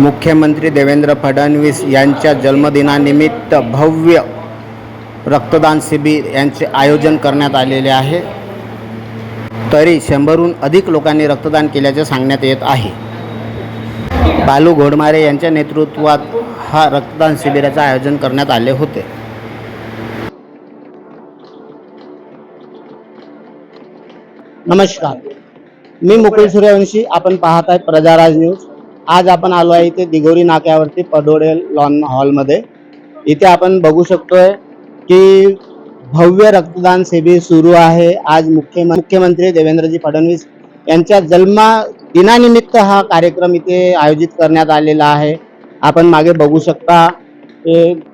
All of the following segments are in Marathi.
मुख्यमंत्री देवेंद्र फडणवीस यांच्या जन्मदिनानिमित्त भव्य रक्तदान शिबिर यांचे आयोजन करण्यात आलेले आहे. तरी 100हून अधिक लोकांनी रक्तदान केल्याचे सांगण्यात येत आहे. बालू घोडमारे यांच्या नेतृत्वात हा रक्तदान शिबिराचे आयोजन करण्यात आले होते. नमस्कार, मी मुकुल सूर्यवंशी. आपण पाहत आहे प्रजाराज न्यूज. आज आपण आलो आहे इथे दिघोरी नाक्यावरती पडोळे लॉन हॉलमध्ये. इथे आपण बघू शकतोय की भव्य रक्तदान शिबिर सुरू आहे. आज मुख्यमंत्री देवेंद्रजी फडणवीस यांच्या जन्मदिनानिमित्त हा कार्यक्रम इथे आयोजित करण्यात आलेला आहे. आपण मागे बघू शकता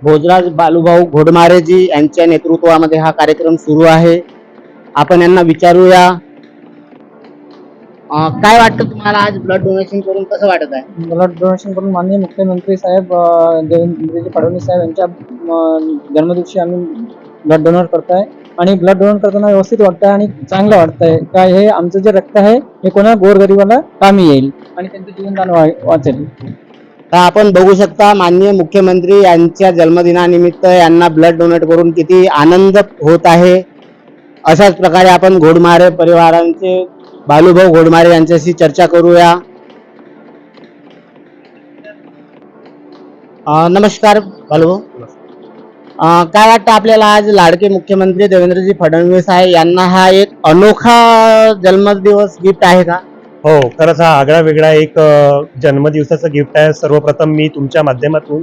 भोजराज बालूभाऊ घोडमारेजी यांच्या नेतृत्वामध्ये हा कार्यक्रम सुरू आहे. आपण यांना विचारूया, काय वाटतं तुम्हाला आज ब्लड डोनेशन करून कसं वाटत आहे? ब्लड डोनेशन करून माननीय मुख्यमंत्री साहेब देवेंद्रजी फडणवीस साहेब यांच्या जन्मदिवशी आम्ही ब्लड डोनेट करताय आणि ब्लड डोनेट करताना व्यवस्थित वाटतंय आणि चांगलं वाटतंय. काय हे आमचं जे रक्त आहे हे कोणा गोरगरिबाला कामी येईल आणि त्यांचं जीवनदान वाचेल. तर आपण बघू शकता माननीय मुख्यमंत्री यांच्या जन्मदिनानिमित्त यांना ब्लड डोनेट करून किती आनंद होत आहे. अशाच प्रकारे आपण घोडमारे परिवारांचे बालूभाऊ घोडमारे यांच्याशी चर्चा करूया. नमस्कार बालूभाऊ, काय वाटतं आपल्याला आज लाडके मुख्यमंत्री देवेंद्रजी फडणवीस आहे यांना हा एक अनोखा जन्मदिवस गिफ्ट आहे का? हो, खरंच हा आगळा वेगळा एक जन्मदिवसाचं गिफ्ट आहे. सर्वप्रथम मी तुमच्या माध्यमातून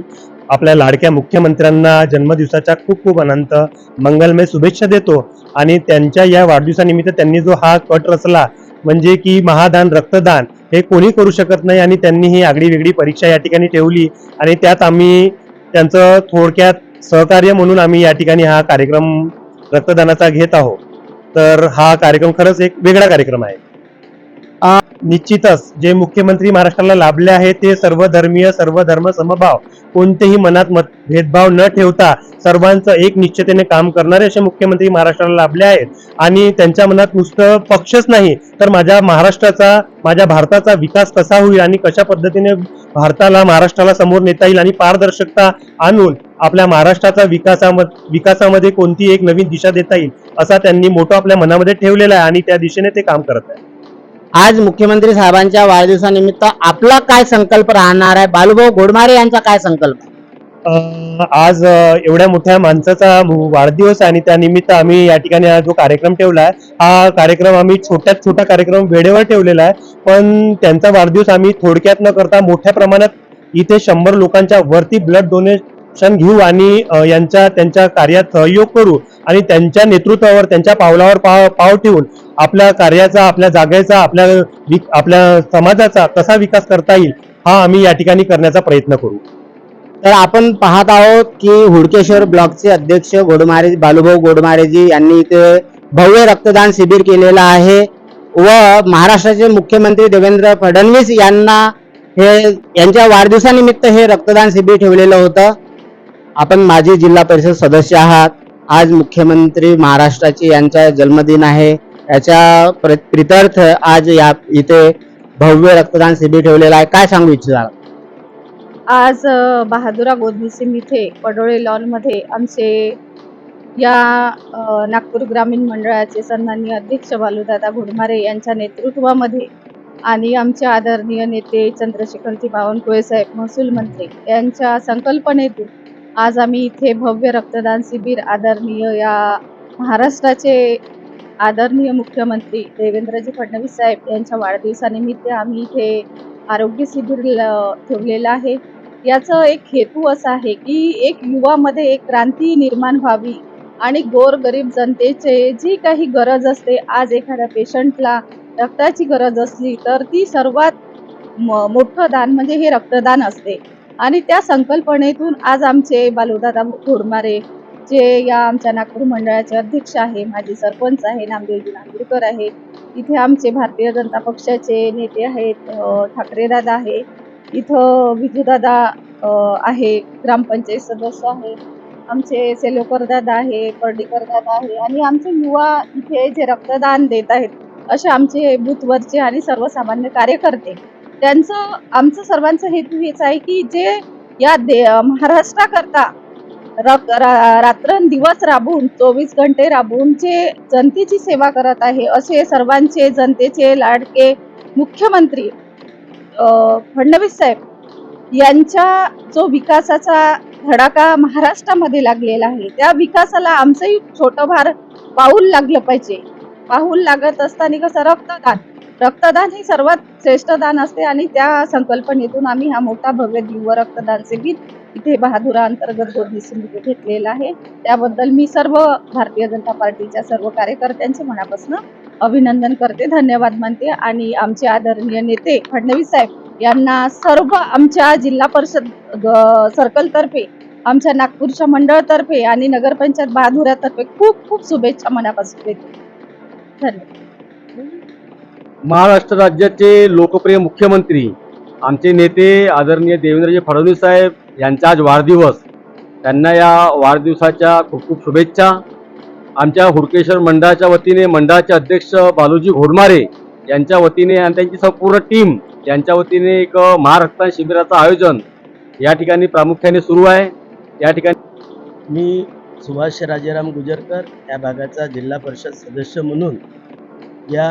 आपल्या लाडक्या मुख्यमंत्र्यांना जन्मदिवसाच्या खूप खूप अनंत मंगलमय शुभेच्छा देतो. आणि त्यांच्या या वाढदिवसानिमित्त त्यांनी जो हा कट रचला म्हणजे की महादान रक्तदान हे कोणी करू शकत नाही आणि त्यांनी ही आगळी वेगळी परीक्षा या ठिकाणी ठेवली आणि त्यात आम्ही त्यांचं थोडक्यात सहकार्य म्हणून आम्ही या ठिकाणी हा कार्यक्रम रक्तदानाचा घेत आहोत. तर हा कार्यक्रम खरंच एक वेगळा कार्यक्रम आहे. निश्चितच जे मुख्यमंत्री महाराष्ट्राला लाभले आहे ते सर्वधर्मीय सर्वधर्म समभाव कोणतेही मनात भेदभाव न ठेवता सर्वांचं एक निश्चितेने काम करणारे असे मुख्यमंत्री महाराष्ट्राला लाभले आहेत. आणि त्यांच्या मनात नुसतं पक्षच नाही तर माझ्या महाराष्ट्राचा माझ्या भारताचा विकास कसा होईल आणि कशा पद्धतीने भारताला महाराष्ट्राला समोर नेता येईल आणि पारदर्शकता आणून आपल्या महाराष्ट्राचा विकासामध्ये कोणती एक नवीन दिशा देता येईल असा त्यांनी मोठं आपल्या मनामध्ये ठेवलेला आहे आणि त्या दिशेने ते काम करत आहे. आज मुख्यमंत्री साहेबांच्या वाढदिवसानिमित्त आपला काय संकल्प राहणार आहे? बालूभाऊ घोडमारे यांचा काय संकल्प? आज एवढ्या मोठ्या माणसाचा वाढदिवस आहे आणि त्यानिमित्त आम्ही या ठिकाणी जो कार्यक्रम ठेवला आहे हा कार्यक्रम आम्ही छोट्यात छोटा कार्यक्रम वेळेवर ठेवलेला आहे. पण त्यांचा वाढदिवस आम्ही थोडक्यात न करता मोठ्या प्रमाणात इथे 100 लोकांच्या वरती ब्लड डोनेशन घेऊ आणि त्यांच्या कार्यात सहयोग करू आणि त्यांच्या नेतृत्वावर त्यांच्या पावलावर पाव ठेवून आपल्या कार्याचा आपल्या जागेचा आपल्या समाजाचा कसा विकास करता येईल हा आम्ही या ठिकाणी करण्याचा प्रयत्न करू. तर आपण पाहत आहोत की हुडकेश्वर ब्लॉकचे अध्यक्ष घोडमारे बालूभाऊ घोडमारेजी यांनी इथे भव्य रक्तदान शिबिर केलेलं आहे व महाराष्ट्राचे मुख्यमंत्री देवेंद्र फडणवीस यांच्या वाढदिवसानिमित्त हे रक्तदान शिबिर ठेवलेलं होतं. आपण माजी जिल्हा परिषद सदस्य आहात. आज मुख्यमंत्री महाराष्ट्राचे यांचा जन्मदिन आहे. याच्या प्रित्यर्थ आज इथे भव्य रक्तदान शिबिर ठेवलेलं आहे. काय सांगू इच्छिता? आज बहादुरा गोदनिसिम इथे पडोळे लॉनमध्ये आमचे या नागपूर ग्रामीण मंडळाचे सन्माननीय अध्यक्ष बालूदादा घोडमारे यांच्या नेतृत्वामध्ये आणि आमचे आदरणीय नेते चंद्रशेखरजी बावनकुळे साहेब महसूल मंत्री यांच्या संकल्पनेतून आज आम्ही इथे भव्य रक्तदान शिबिर आदरणीय या महाराष्ट्राचे आदरणीय मुख्यमंत्री देवेंद्रजी फडणवीस साहेब यांच्या वाढदिवसानिमित्त आम्ही इथे आरोग्य शिबिर ठेवलेलं आहे. याचं एक हेतू असा आहे की एक युवामध्ये एक क्रांती निर्माण व्हावी आणि गोरगरीब जनतेचे जी काही गरज असते, आज एखाद्या पेशंटला रक्ताची गरज असली तर ती सर्वात मोठं दान म्हणजे हे रक्तदान असते. आणि त्या संकल्पनेतून आज आमचे बालूदादा घोडमारे जे या आमच्या नागपूर मंडळाचे अध्यक्ष आहे, माजी सरपंच आहे नामदेवजी नांदुरकर आहे, इथे आमचे भारतीय जनता पक्षाचे नेते आहेत ठाकरे दादा आहे, इथं विजूदादा आहे, ग्रामपंचायत सदस्य आहे, आमचे सेलोकर दादा आहे, पर्डीकर दादा आहे आणि आमचे युवा इथे जे रक्तदान देत आहेत असे आमचे बूथवरचे आणि सर्वसामान्य कार्यकर्ते आमचं सर्वांचं हेतू हेच आहे की जे या महाराष्ट्राकरता रात्रंदिवस राबून 24 घंटे राबून जे जनतेची सेवा करत आहे असे सर्वांचे जनतेचे लाडके मुख्यमंत्री फडणवीस साहेब यांच्या जो विकासाचा धडाका महाराष्ट्रामध्ये लागलेला आहे त्या विकासाला आमचंही छोटं फार पाऊल लागलं पाहिजे. पाऊल लागत असताना कसं रक्तदान हे सर्वात श्रेष्ठ दान असते आणि त्या संकल्पनेतून आम्ही हा मोठा भव्य दिव्य रक्तदान शिबिर इथे बहादुरा अंतर्गत गोदनीमध्ये घेतलेला आहे. त्याबद्दल मी सर्व भारतीय जनता पार्टीच्या सर्व कार्यकर्त्यांचे मनापासून अभिनंदन करते, धन्यवाद मानते आणि आमचे आदरणीय नेते फडणवीस साहेब यांना सर्व आमच्या जिल्हा परिषद सर्कलतर्फे, आमच्या नागपूरच्या मंडळातर्फे आणि नगरपंचायत बहादुरातर्फे खूप खूप शुभेच्छा मनापासून देते. धन्यवाद. महाराष्ट्र राज्याचे लोकप्रिय मुख्यमंत्री आमचे नेते आदरणीय देवेंद्रजी फडणवीस साहेब यांचा आज वाढदिवस. त्यांना या वाढदिवसाच्या खूप खूप शुभेच्छा. आमच्या हुडकेश्वर मंडळाच्या वतीने मंडळाचे अध्यक्ष बालूजी घोडमारे यांच्या वतीने आणि त्यांची संपूर्ण टीम यांच्या वतीने एक महारक्तदान शिबिराचं आयोजन या ठिकाणी प्रामुख्याने सुरू आहे. या ठिकाणी मी सुभाष राजाराम गुजरकर या भागाचा जिल्हा परिषद सदस्य म्हणून या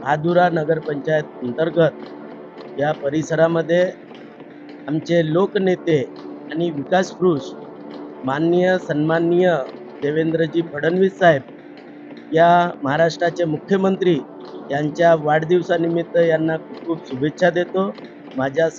बहादुरा नगरपंचायत अंतर्गत या परिसरामध्ये आमचे लोकनेते आणि विकासपुरुष माननीय सन्माननीय देवेंद्रजी फडणवीस साहेब या महाराष्ट्राचे मुख्यमंत्री यांच्या वाढदिवसानिमित्त यांना खूप खूप शुभेच्छा देतो. माझ्या